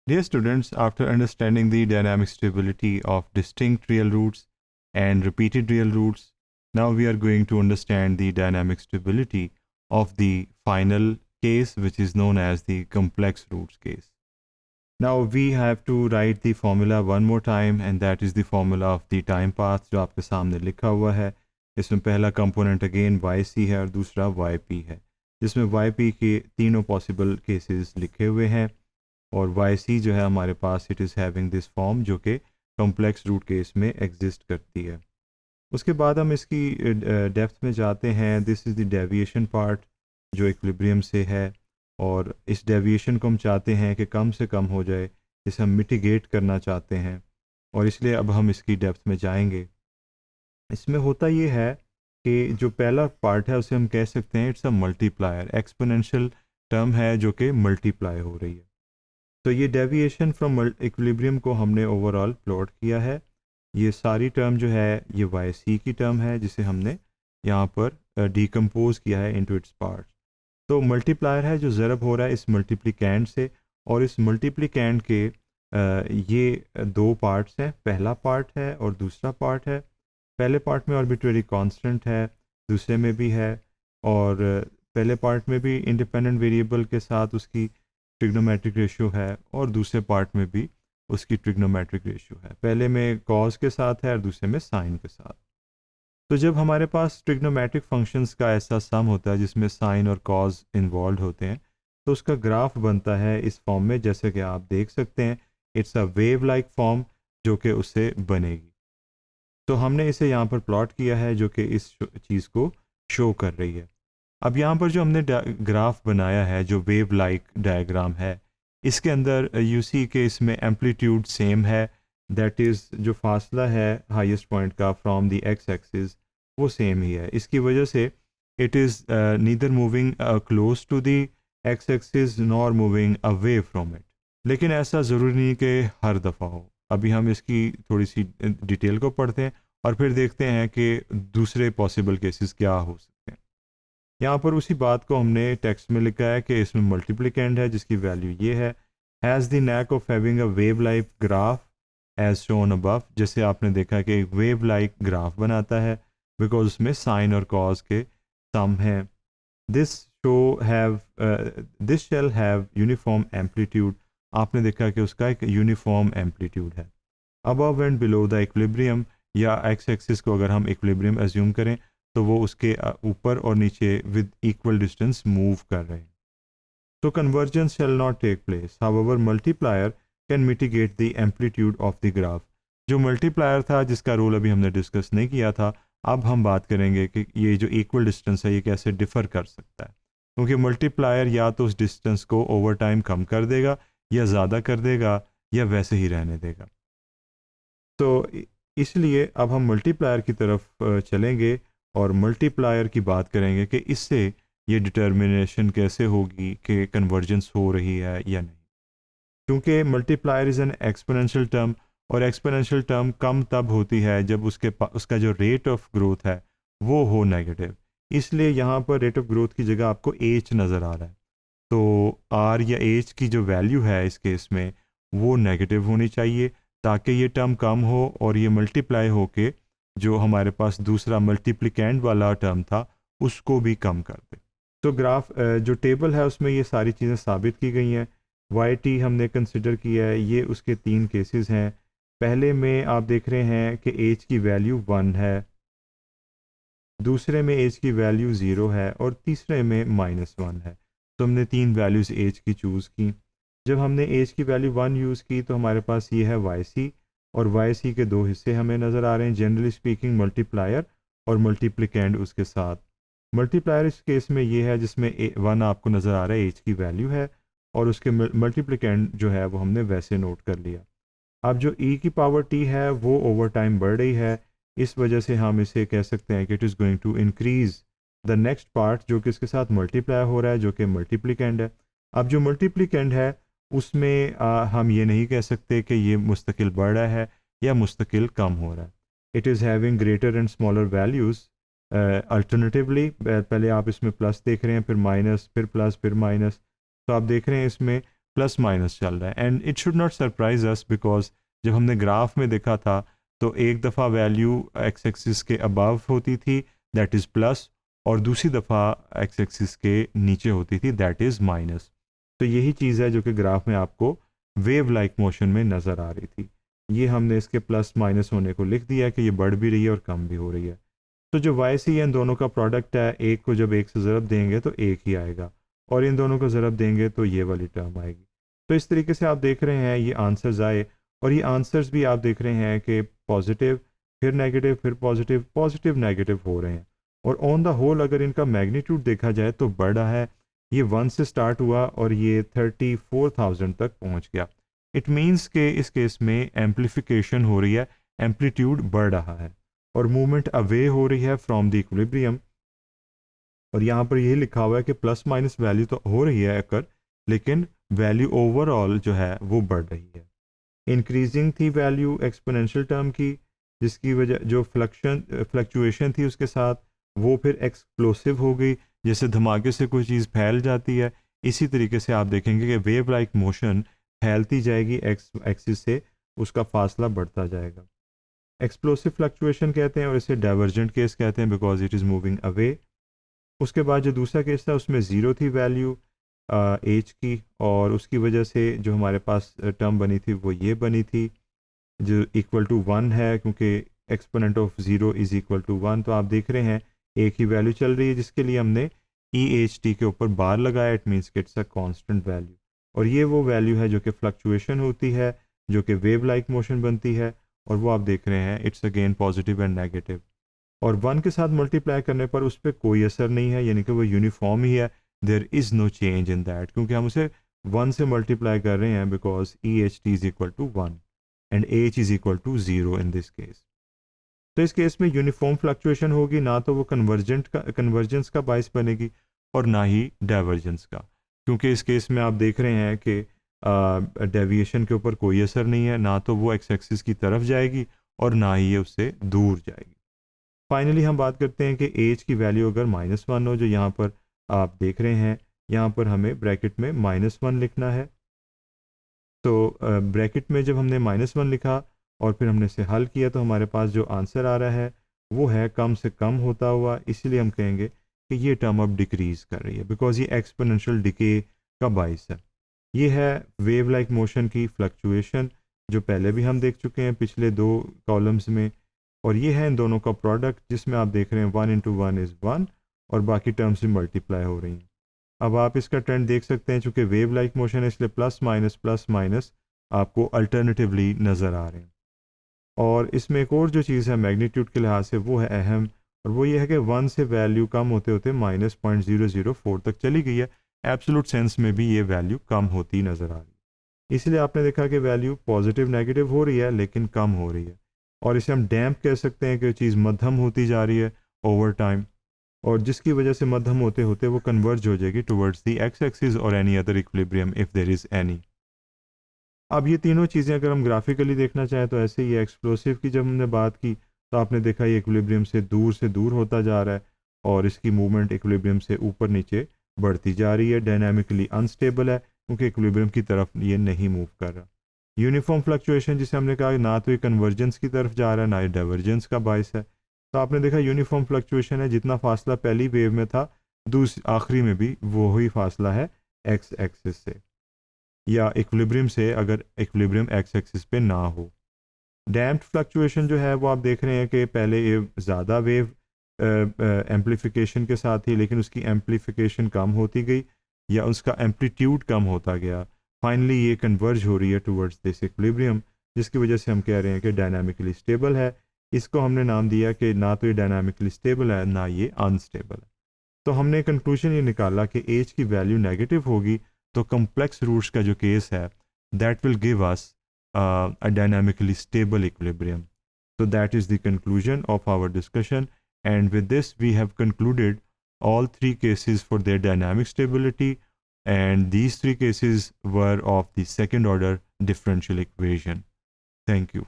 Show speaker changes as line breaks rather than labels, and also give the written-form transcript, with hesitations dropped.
Dear students, after understanding the dynamic stability of distinct real roots and repeated real roots, now we are going to understand the dynamic stability of the final case, which is known as the complex roots case. Now we have to write the formula one more time, and that is the formula of the time path जो आपके सामने लिखा हुआ है. इसमें पहला component again yc है और दूसरा yp है, जिसमें yp के तीनों पॉसिबल केसेस लिखे हुए हैं. और yc जो है हमारे पास it is having this form जो कि कॉम्प्लेक्स रूट केस में एग्जिस्ट करती है. उसके बाद हम इसकी डेप्थ में जाते हैं. This is the deviation part जो इक्विलिब्रियम से है, और इस डेविएशन को हम चाहते हैं कि कम से कम हो जाए, इसे हम मिटिगेट करना चाहते हैं, और इसलिए अब हम इसकी डेप्थ में जाएंगे. इसमें होता ये है कि जो पहला पार्ट है उसे हम कह सकते हैं it's a multiplier, exponential term है जो कि मल्टीप्लाई हो रही है. तो ये डेविएशन फ्रॉम इक्विलिब्रियम को हमने ओवरऑल प्लॉट किया है. ये सारी टर्म जो है ये वाई सी की टर्म है जिसे हमने यहाँ पर डिकम्पोज किया है इनटू इट्स पार्ट्स. तो मल्टीप्लायर है जो ज़रब हो रहा है इस मल्टीप्लिकेंट से, और इस मल्टीप्लिकेंट के ये दो पार्ट्स हैं. पहला पार्ट है और दूसरा पार्ट है. पहले पार्ट में आर्बिट्रेरी कांस्टेंट है, दूसरे में भी है, और पहले पार्ट में भी इंडिपेंडेंट वेरिएबल के साथ उसकी ट्रिग्नोमेट्रिक रेशियो है, और दूसरे पार्ट में भी उसकी ट्रिग्नोमेट्रिक रेशियो है. पहले में कॉज के साथ है और दूसरे में साइन के साथ. तो जब हमारे पास ट्रिग्नोमेट्रिक फंक्शंस का ऐसा सम होता है जिसमें साइन और कॉज इन्वॉल्व होते हैं, तो उसका ग्राफ बनता है इस फॉर्म में, जैसे कि आप देख सकते हैं. It's a wave like form जो कि उससे बनेगी. तो हमने इसे यहाँ पर प्लॉट किया है जो कि इस चीज़ को शो कर रही है. अब यहाँ पर जो हमने ग्राफ बनाया है जो वेव लाइक डायग्राम है, इसके अंदर यू सी के इसमें एम्पलीट्यूड सेम है. दैट इज़ जो फासला है हाईएस्ट पॉइंट का फ्रॉम द एक्स एक्सिस वो सेम ही है. इसकी वजह से it is neither moving close to the x axis nor moving away from it. लेकिन ऐसा ज़रूरी नहीं कि हर दफ़ा हो. अभी हम इसकी थोड़ी सी डिटेल को पढ़ते हैं और फिर देखते हैं कि दूसरे पॉसिबल केसेस क्या हो सकते हैं. यहाँ पर उसी बात को हमने टेक्स्ट में लिखा है कि इसमें मल्टीप्लिकेंट है जिसकी वैल्यू ये है. Has the knack of having a wave like graph as shown above. जैसे आपने देखा कि एक वेव लाइक ग्राफ बनाता है बिकॉज उसमें साइन और कॉज के सम हैं. This this shall have uniform amplitude. आपने देखा कि उसका एक यूनिफॉर्म एम्पलीट्यूड है. Above and below the equilibrium, या एक्स एक्सिस को अगर हम इक्विलिब्रियम एज्यूम करें तो वो उसके ऊपर और नीचे विद इक्वल डिस्टेंस मूव कर रहे हैं. तो convergence shall not take place. However multiplier can mitigate the amplitude of the graph. जो मल्टीप्लायर था जिसका रूल अभी हमने डिस्कस नहीं किया था, अब हम बात करेंगे कि ये जो इक्वल डिस्टेंस है ये कैसे डिफ़र कर सकता है. क्योंकि मल्टीप्लायर या तो उस डिस्टेंस को ओवर टाइम कम कर देगा, या ज़्यादा कर देगा, या वैसे ही रहने देगा. तो इसलिए अब हम मल्टीप्लायर की तरफ चलेंगे और मल्टीप्लायर की बात करेंगे कि इससे ये डिटर्मिनेशन कैसे होगी कि कन्वर्जेंस हो रही है या नहीं. क्योंकि multiplier is an exponential term, और एक्सपोनेंशियल टर्म कम तब होती है जब उसका जो रेट ऑफ ग्रोथ है वो हो नेगेटिव. इसलिए यहाँ पर रेट ऑफ ग्रोथ की जगह आपको एच नज़र आ रहा है. तो आर या एच की जो वैल्यू है इस केस में वो नेगेटिव होनी चाहिए, ताकि ये टर्म कम हो और ये मल्टीप्लाई होके जो हमारे पास दूसरा मल्टीप्लिकेंट वाला टर्म था उसको भी कम कर दे. तो ग्राफ जो टेबल है उसमें ये सारी चीज़ें साबित की गई हैं. वाई टी हमने कंसिडर किया है. ये उसके तीन केसेस हैं. पहले में आप देख रहे हैं कि एज की वैल्यू 1 है, दूसरे में एज की वैल्यू 0 है, और तीसरे में -1 है. तो हमने तीन वैल्यूज़ एज की चूज़ की. जब हमने एज की वैल्यू 1 यूज़ की तो हमारे पास ये है वाई सी, और वाई सी के दो हिस्से हमें नज़र आ रहे हैं जनरली स्पीकिंग, मल्टीप्लायर और मल्टीप्लिकेंड उसके साथ. मल्टीप्लायर इस केस में ये है जिसमें 1 आपको नज़र आ रहा है एज की वैल्यू है, और उसके मल्टीप्लिकेंड जो है वो हमने वैसे नोट कर लिया. अब जो ई की पावर टी है वो ओवर टाइम बढ़ रही है. इस वजह से हम इसे कह सकते हैं कि it is going to increase the next part जो कि इसके साथ मल्टीप्लाई हो रहा है जो कि मल्टीप्लिकेंड है. अब जो मल्टीप्लिकेंड है उसमें हम ये नहीं कह सकते कि ये मुस्तकिल बढ़ रहा है या मुस्तकिल कम हो रहा है. It is having greater and smaller values. Alternatively पहले आप इसमें प्लस देख रहे हैं, फिर माइनस, फिर प्लस, फिर माइनस. तो आप देख रहे हैं इसमें प्लस माइनस चल रहा है। And it should not surprise us because जब हमने ग्राफ में देखा था तो एक दफ़ा वैल्यू एक्स एक्सिस के अबव होती थी दैट इज़ प्लस, और दूसरी दफ़ा एक्स एक्सिस के नीचे होती थी दैट इज़ माइनस। तो यही चीज़ है जो कि ग्राफ में आपको वेव लाइक मोशन में नज़र आ रही थी। ये हमने इसके प्लस माइनस होने को लिख दिया कि ये बढ़ भी रही है और कम भी हो रही है। तो जो वाई सी इन दोनों का प्रोडक्ट है, एक को जब एक से ज़रब देंगे तो एक ही आएगा, और इन दोनों को ज़रब देंगे तो ये वाली टर्म आएगी। तो इस तरीके से आप देख रहे हैं ये आंसर्स आए, और ये आंसर्स भी आप देख रहे हैं कि पॉजिटिव फिर नेगेटिव फिर पॉजिटिव पॉजिटिव नेगेटिव हो रहे हैं। और ऑन द होल अगर इनका मैग्नीट्यूड देखा जाए तो बड़ा है, ये 1 से स्टार्ट हुआ और ये 34,000 तक पहुंच गया। इट मीन्स के इस केस में एम्पलीफिकेशन हो रही है, एम्पलीट्यूड बढ़ रहा है और मूवमेंट अवे हो रही है फ्रॉम द इक्विलिब्रियम। और यहाँ पर यही लिखा हुआ है कि प्लस माइनस वैल्यू तो हो रही है अकर, लेकिन वैल्यू ओवरऑल जो है वो बढ़ रही है। इंक्रीजिंग थी वैल्यू एक्सपोनेंशियल टर्म की, जिसकी वजह जो फ्लक्चुएशन थी उसके साथ वो फिर एक्सप्लोसिव हो गई, जैसे धमाके से कोई चीज़ फैल जाती है। इसी तरीके से आप देखेंगे कि वेव लाइक मोशन फैलती जाएगी एक्स एक्सिस से, उसका फासला बढ़ता जाएगा। एक्सप्लोसिव फ्लक्चुएशन कहते हैं और इसे डाइवर्जेंट केस कहते हैं because it is moving away. उसके बाद जो दूसरा केस था उसमें ज़ीरो थी वैल्यू एज की, और उसकी वजह से जो हमारे पास टर्म बनी थी वो ये बनी थी जो इक्वल टू 1 है, क्योंकि exponent of 0 is equal to 1। तो आप देख रहे हैं एक ही वैल्यू चल रही है जिसके लिए हमने EHT के ऊपर बार लगाया, इट मीन्स कि इट्स अ कांस्टेंट वैल्यू। और ये वो वैल्यू है जो कि फ्लक्चुएशन होती है, जो कि वेव लाइक मोशन बनती है, और वो आप देख रहे हैं it's again positive and negative. और 1 के साथ मल्टीप्लाई करने पर उस पर कोई असर नहीं है, यानी कि वो यूनिफॉर्म ही है, there is no change in that, क्योंकि हम उसे 1 से मल्टीप्लाई कर रहे हैं because EHT is equal to 1 and H is equal to 0 in this case. तो इस केस में यूनिफॉर्म फ्लक्चुएशन होगी, ना तो वो कन्वर्जेंस का बायस बनेगी और ना ही डाइवर्जेंस का, क्योंकि इस केस में आप देख रहे हैं कि डेविएशन के ऊपर कोई असर नहीं है, ना तो वो एक्स एक्सिस की तरफ जाएगी और ना ही ये उससे दूर जाएगी। फाइनली हम बात करते हैं कि एज की वैल्यू अगर -1 हो, जो यहाँ पर आप देख रहे हैं, यहाँ पर हमें ब्रैकेट में -1 लिखना है। तो ब्रैकेट में जब हमने -1 लिखा और फिर हमने इसे हल किया तो हमारे पास जो आंसर आ रहा है वो है कम से कम होता हुआ, इसलिए हम कहेंगे कि ये टर्म अब डिक्रीज कर रही है बिकॉज ये एक्सपोनेंशियल डिके का बाइस है। ये है वेव लाइक मोशन की फ्लक्चुएशन, जो पहले भी हम देख चुके हैं पिछले 2 कॉलम्स में, और ये है इन दोनों का प्रोडक्ट जिसमें आप देख रहे हैं 1 × 1 = 1 और बाकी टर्म्स भी मल्टीप्लाई हो रही हैं। अब आप इसका ट्रेंड देख सकते हैं, चूंकि वेव लाइक मोशन है इसलिए प्लस माइनस आपको अल्टरनेटिवली नज़र आ रहे हैं। और इसमें एक और जो चीज़ है मैग्नीट्यूड के लिहाज से वो है अहम, और वो ये है कि 1 से वैल्यू कम होते होते -0.004 तक चली गई है। एब्सोल्यूट सेंस में भी ये वैल्यू कम होती नज़र आ रही है, इसलिए आपने देखा कि वैल्यू पॉजिटिव नेगेटिव हो रही है लेकिन कम हो रही है, और इसे हम डैम्प कह सकते हैं कि चीज़ मध्यम होती जा रही है ओवर टाइम, और जिसकी वजह से मध्यम होते होते वो कन्वर्ज हो जाएगी टुवर्ड्स द एक्स एक्सिस और any other equilibrium if there is any. अब ये तीनों चीज़ें अगर हम ग्राफिकली देखना चाहें तो ऐसे ही एक्सप्लोसिव की जब हमने बात की तो आपने देखा ये इक्विलिब्रियम से दूर होता जा रहा है और इसकी मूवमेंट इक्विलिब्रियम से ऊपर नीचे बढ़ती जा रही है, डायनामिकली अनस्टेबल है क्योंकि इक्विलिब्रियम की तरफ ये नहीं मूव कर रहा। यूनिफॉर्म फ्लक्चुएशन जिसे हमने कहा ना तो ये कन्वर्जेंस की तरफ जा रहा है ना ये डाइवर्जेंस का बायस है। तो आपने देखा यूनिफॉर्म फ्लक्चुएशन है, जितना फासला पहली वेव में था आखिरी में भी वो ही फासला है एक्स एक्सिस से या इक्विलिब्रियम से, अगर इक्विलिब्रियम एक्स एक्सिस पे ना हो। डैम्प्ड फ्लक्चुएशन जो है वो आप देख रहे हैं कि पहले ये ज़्यादा वेव एम्पलीफिकेशन के साथ ही, लेकिन उसकी एम्पलीफिकेशन कम होती गई या उसका एम्पलीट्यूड कम होता गया। फाइनली ये कन्वर्ज हो रही है टुवर्ड्स दिस इक्विलिब्रियम, जिसकी वजह से हम कह रहे हैं कि डायनामिकली स्टेबल है। इसको हमने नाम दिया कि ना तो ये डायनामिकली स्टेबल है ना ये अनस्टेबल है। तो हमने कंक्लूजन ये निकाला कि एज की वैल्यू नेगेटिव होगी तो कम्प्लेक्स रूट्स का जो केस है that will give us a dynamically stable equilibrium. So that is the conclusion of our discussion, and with this we have concluded all 3 cases for their dynamic stability, and these 3 cases were of the second order differential equation. Thank you.